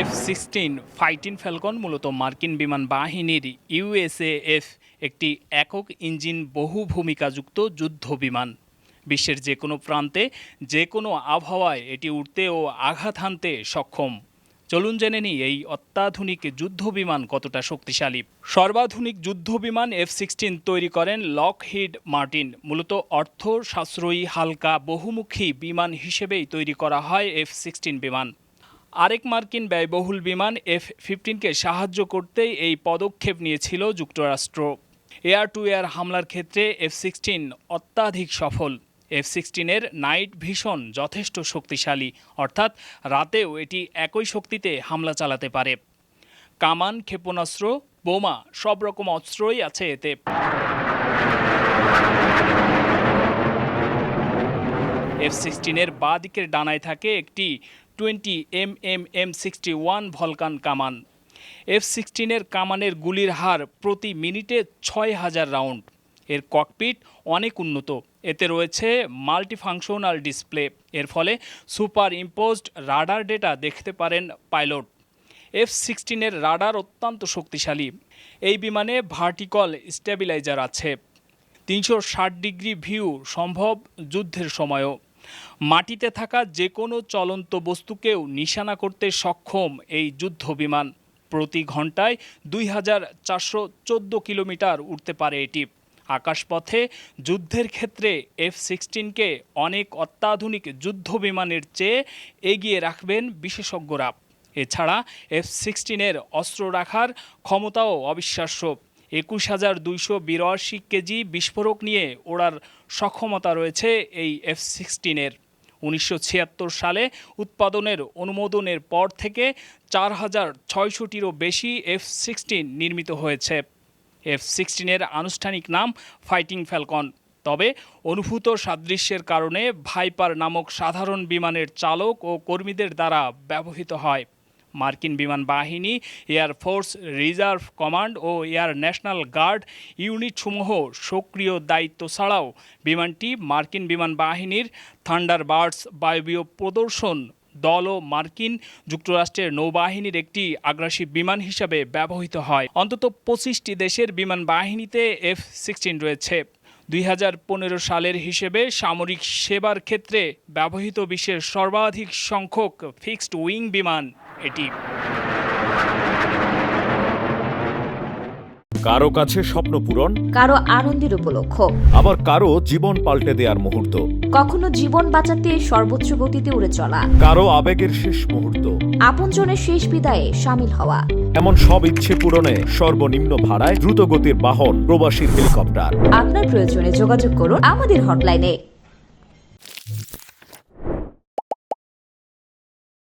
F-16 fighting Falcon মূলত মার্কিন বিমান বাহিনীর ইউএসএএফ একটি একক ইঞ্জিন বহু ভূমিকাযুক্ত যুদ্ধ বিমান। বিশ্বের যে কোনো প্রান্তে যে কোনো আবহাওয়ায় এটি উড়তে ও আঘাত হানতে সক্ষম। চলুন জেনে নিই এই অত্যাধুনিক যুদ্ধ বিমান কতটা শক্তিশালী। সর্বাধুনিক যুদ্ধ বিমান F-16 তৈরি করেন লকহিড মার্টিন। মূলত অর্থ সাশ্রয়ী হালকা বহুমুখী বিমান হিসেবেই তৈরি করা হয় F-16 বিমান। আরেক মার্কিন ব্যয়বহুল বিমান F-15কে সাহায্য করতেই এই পদক্ষেপ নিয়েছিল যুক্তরাষ্ট্র। এয়ার টু এয়ার হামলার ক্ষেত্রে F-16 অত্যাধিক সফল। F-16-এর নাইট ভিশন যথেষ্ট শক্তিশালী, অর্থাৎ রাতেও এটি একই শক্তিতে হামলা চালাতে পারে। কামান, ক্ষেপণাস্ত্র, বোমা সব রকম অস্ত্রই আছে এতে। F-16-এর বাঁ দিকের ডানায় থাকে একটি 20mm M61 ভলকান কামান। F-16-এর কামানের গুলির হার প্রতি মিনিটে 6000 রাউন্ড। এর ককপিট অনেক উন্নত, এতে রয়েছে মাল্টিফাংশনাল ডিসপ্লে। এর ফলে সুপার ইম্পোজড রাডার ডেটা দেখতে পারেন পাইলট। F-16-এর রাডার অত্যন্ত শক্তিশালী। এই বিমানে ভার্টিকল স্টেবিলাইজার আছে। 360 ডিগ্রি ভিউ সম্ভব যুদ্ধের সময়ও। মাটিতে থাকা যে কোনো চলন্ত বস্তুকেও নিশানা করতে সক্ষম এই যুদ্ধ বিমান। প্রতি ঘন্টায় 2414 কিলোমিটার উড়তে পারে এটি। আকাশপথে যুদ্ধের ক্ষেত্রে F-16-কে অনেক অত্যাধুনিক যুদ্ধ বিমানের চেয়ে এগিয়ে রাখবেন বিশেষজ্ঞরা। এছাড়া F-16-এর অস্ত্র রাখার ক্ষমতাও অবিশ্বাস্য। 21282 কেজি বিস্ফোরক নিয়ে ওড়ার সক্ষমতা রয়েছে এই F-16-এর। 1976 সালে উৎপাদনের অনুমোদনের পর থেকে 4600টিরও বেশি F-16 নির্মিত হয়েছে। F-16-এর আনুষ্ঠানিক নাম ফাইটিং ফ্যালকন, তবে অনুভূত সাদৃশ্যের কারণে ভাইপার নামক সাধারণ বিমানের চালক ও কর্মীদের দ্বারা ব্যবহৃত হয়। মার্কিন বিমান বাহিনী, এয়ারফোর্স রিজার্ভ কমান্ড ও এয়ার ন্যাশনাল গার্ড ইউনিটসমূহ সক্রিয় দায়িত্ব ছাড়াও বিমানটি মার্কিন বিমান বাহিনীর থান্ডারবার্ডস বায়বীয় প্রদর্শন দল ও মার্কিন যুক্তরাষ্ট্রের নৌবাহিনীর একটি আগ্রাসী বিমান হিসাবে ব্যবহৃত হয়। অন্তত 25টি দেশের বিমান বাহিনীতে F-16 রয়েছে। 2015 সালের হিসেবে সামরিক সেবার ক্ষেত্রে ব্যবহৃত বিশ্বের সর্বাধিক সংখ্যক ফিক্সড উইং বিমান এটি। কারো কাছে স্বপ্ন পূরণ, কারো আনন্দের উপলক্ষ, আবার কারো জীবন পাল্টে দেওয়ার মুহূর্ত, কখনো জীবন বাঁচাতে সর্বোচ্চ গতিতে উড়ে চলা, কারো আবেগের শেষ মুহূর্ত, আপনজনের শেষ বিদায়ে শামিল হওয়া। এমন সব ইচ্ছে পূরণে সর্বনিম্ন ভাড়ায় দ্রুত গতির বাহন প্রবাসীর হেলিকপ্টার। আপনার প্রয়োজনে যোগাযোগ করুন আমাদের হটলাইনে।